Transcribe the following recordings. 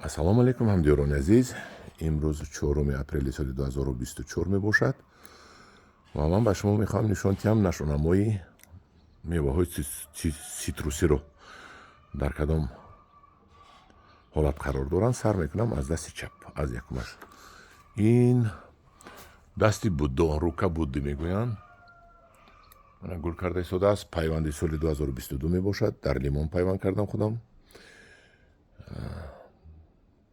ассалому алейкум ҳамдиёрони азиз. имрӯз 4 апрели соли 2024 мебошад ва ман ба шумо мехоҳам нишон диҳам нашонамои меваҳои ситрусиро дар кадом ҳолат қарор доранд. Сар мекунам аз дасти чап, аз якумаш. ин дасти буддо, рука буддӣ мегӯянд. мана гул карда истодааст. пайванди соли 2022 мебошад. дар лимон пайванд кардам худам.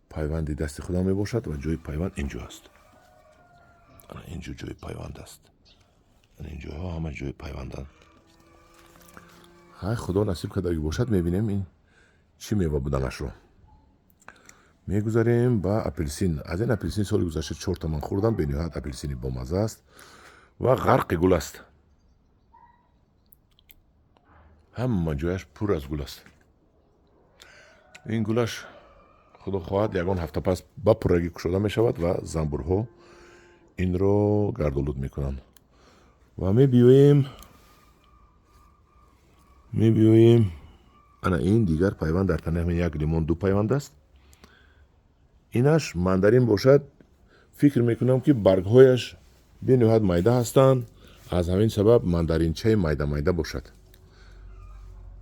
пайванди дасти худам мебошад ва ҷои пайванд инҷо аст. инҷо ҷои пайванд аст. ин ҷойҳо ҳама ҷои пайванданд. хай худо насиб кардаги бошад мебинем ин чӣ мева буданашро. мегузарем ба апелсин. аз ин апелсин соли гузашта 4 та ман хӯрдам. бениҳоят апелсини бомаза аст ва ғарқи гул аст. ҳама ҷояш пур аз гул аст. ин гулаш худо хоҳад ягон ҳафта пас ба пуррагӣ кушода мешавад ва занбурҳо инро гардолуд мекунанд. ва мебиёем ана ин дигар пайванд дар тани ҳамин як лимон 2 пайванд аст. инаш мандарин бошад. фикр мекунам ки баргҳояш бениҳоят майда ҳастанд. аз ҳамин сабаб мандаринчаи майда бошад.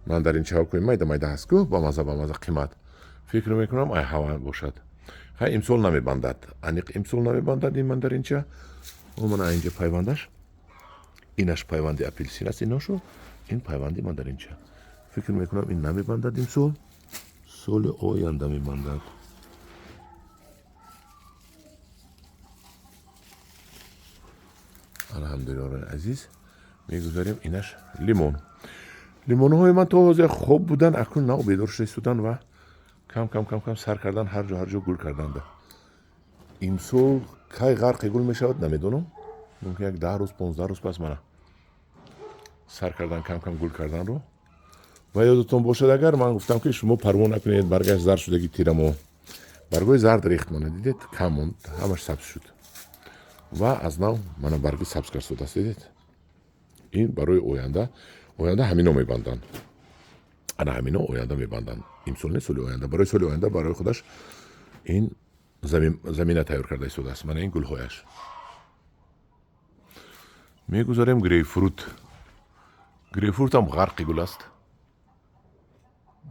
мандаринчаҳои майда ҳаст ку ба маза қимат. фикр мекунам ай ҳава бошад. хай имсол намебандад. аниқ имсол намебандад ин мандаринча. омана инҷа пайвандаш. инаш пайванди апелсин аст иношо. ин пайванди мандаринча. фикр мекунам ин намебандад имсол. соли оянда мебандад. алҳамдулиллоҳи азиз. мегузарем инаш лимон. лимонҳои ман то ҳозир хоб буданд. акнун нав бедор шуда истоданд ва кам сар кардан ҳар ҷо гул карданда. имсол кай ғарқи гул мешавад намедонам. мумкин як 10 рӯз 15 рӯз пас мана сар кардан кам гул карданро. ва ёдатон бошад агар ман гуфтам ки шумо парво накунед баргаш зард шудаги тирамо. баргои зард рехт мана дидед кам монд ҳамаш сабз шуд. ва аз нав мана барги сабз кард шудааст дидед. ин барои оянда ҳамино мебанданд. ана ҳамино оянда мебанданд. имсол не соли оянда. барои соли оянда барои худаш ин замина тайёр карда истодааст. мана ин гулҳояш. мегузарем грейпфрут. грейпфрутам ғарқи гул аст.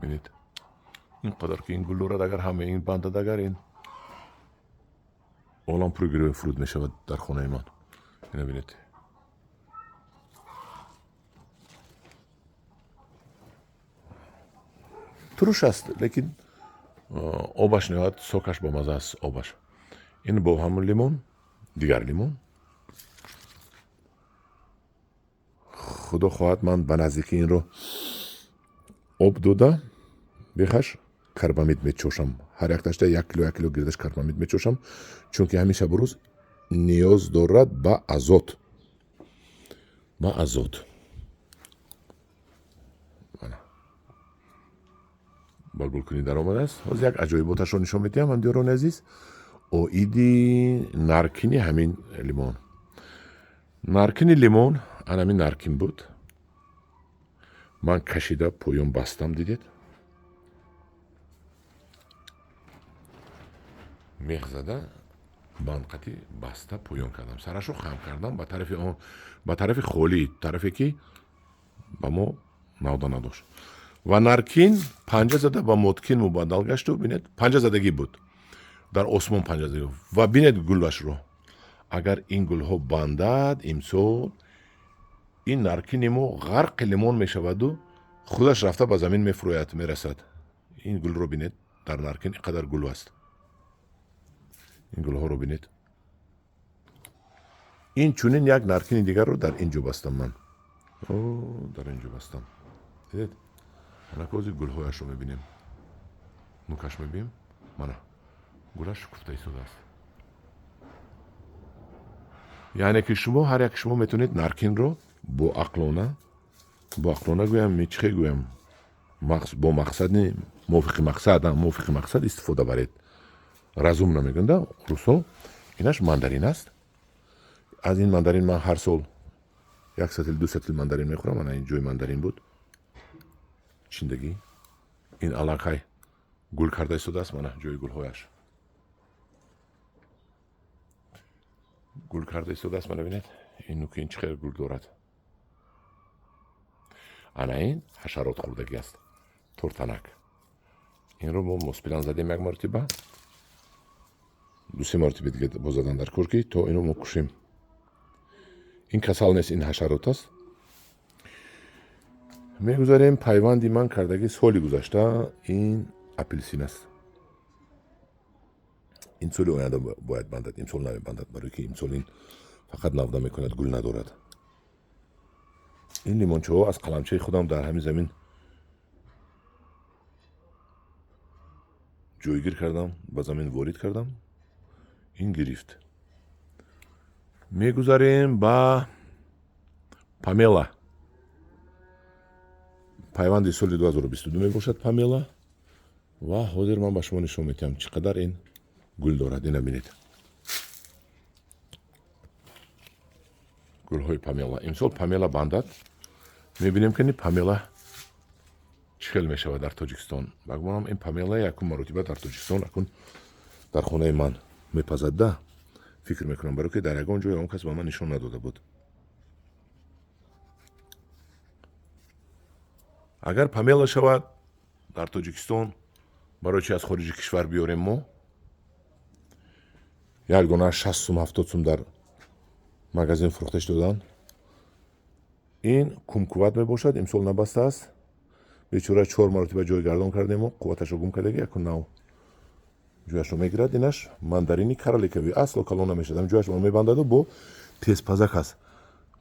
бинед ин қадар ки ин гул дорад агар ҳама ин бандад агар ин олам пури грейпфрут мешавад дар хонаи ман. ина бинед. туруш аст лекин обаш ниҳоят сокаш ба маза аст обаш. ин бо ҳамун лимон дигар лимон. худо хоҳад ман ба наздики инро об дода бехаш карбамид мечошам. ҳар якташта 1 кило гирдаш карбамид мечошам. чунки ҳамин шабу рӯз ниёз дорад ба азот. ба гулкунӣ даромадааст. ҳозир як аҷоиботашро нишон медиҳам ҳамдиёрони азиз. оиди наркини ҳамин лимон. наркини лимон анамин наркин буд. ман кашида поён бастам дидед. мех зада банқати баста поён кардам. сарашро хам кардам ба тарафи холӣ, тарафе ки ба мо навда надошт. ва наркин панҷа зада ба моткин мубаддал гашту. бинед панҷа задагӣ буд. дар осмон панҷа задагӣ. ва бинед гулашро. агар ин гулҳо бандад имсол ин наркини мо ғарқи лимон мешаваду худаш рафта ба замин мефурӯяд мерасад. ин гулро бинед дар наркин иқадар гул аст. ин гулҳоро бинед. ин чунин як наркини дигарро дар инҷо бастам ман. дар инҷо бастам. дидед? ҳозир гулҳояшро мебинем. нукаш мебинем. мана гулаш шукуфта истодааст. яъне ки шумо ҳар як шумо метавонед наркинро бо ақлона гӯям чӣ гӯям бо мақсади мувофиқи мақсад истифода баред. разум намегӯям русо. инаш мандарин аст. аз ин мандарин ман ҳар сол 1 сатил 2 сатил мандарин мехӯрам. ана ин ҷои мандарин буд. чиндагӣ ин аллакай гул карда истодааст мана ҷои гулҳояш гул карда истодааст мана бинед ин нуки чӣ хел гул дорад ана ин ҳашарот хӯрдаги аст туртанак инро мо моспилан задем як мартиба ду-се мартиба дига боз задан дар кӯрки то инро мо кушем ин касал нест ин ҳашарот аст мегузарем пайванди ман кардаги соли гузашта ин апелсин аст ин соли оянда бояд бандад имсол намебандад барое ки имсол ин фақат навда мекунад гул надорад ин лимончаҳо аз қаламчаи худам дар ҳамин замин ҷойгир кардам ба замин ворид кардам ин гирифт мегузарем ба памела пайванди соли 2022 мебошад памела ва ҳозир ман ба шумо нишон медиҳам чӣ қадар ин гул дорад ина бинед гулҳои памела имсол памела бандад мебинем ки памела чӣ хел мешавад дар тоҷикистон ба гумонам ин памела якум маротиба дар тоҷикистон акун дар хонаи ман мепазад да фикр мекунам барое ки дар ягон ҷое он кас ба ман нишон надода буд агар памела шавад дар тоҷикистон барои чи аз хориҷи кишвар биёрем мо як дона 60 сум 70 сум дар магазин фурӯхташ додан ин кумкувват мебошад имсол набастааст бечора 4 маротиба ҷойгардон кардемо қувваташро гум кардаги якун нав ҷояшро мегирад инаш мандарини караликави асло калон намешад ам ҷояшро мебандаду бо тезпазак аст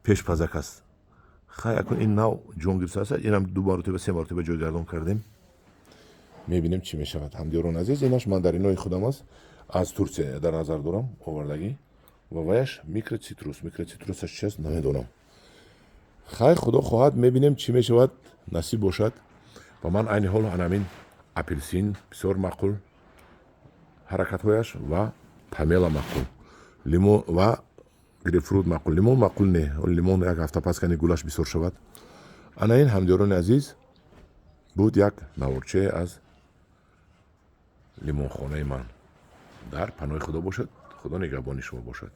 пешпазак аст хай якун ин нав ҷонгирса аст инам 2 маротиба 3 маротиба ҷойгардон кардем мебинем чӣ мешавад ҳамдиёрони азиз инаш мандаринои худам аст аз Турсия дар назар дорам овардагӣ ва ваяш микроцитрусаш чи аст намедонам хай худо хоҳад мебинем чӣ мешавад насиб бошад ба ман айни ҳол анамин апелсин бисёр маъқул ҳаракатҳояш ва памела маъқул лимон ва грейпфрут маъқул лимон маъқул не лимон як ҳафта пас кани гулаш бисёр шавад ана ин ҳамдиёрони азиз буд як наворчае аз лимонхонаи ман дар паноҳи худо бошад худо нигаҳбони шумо бошад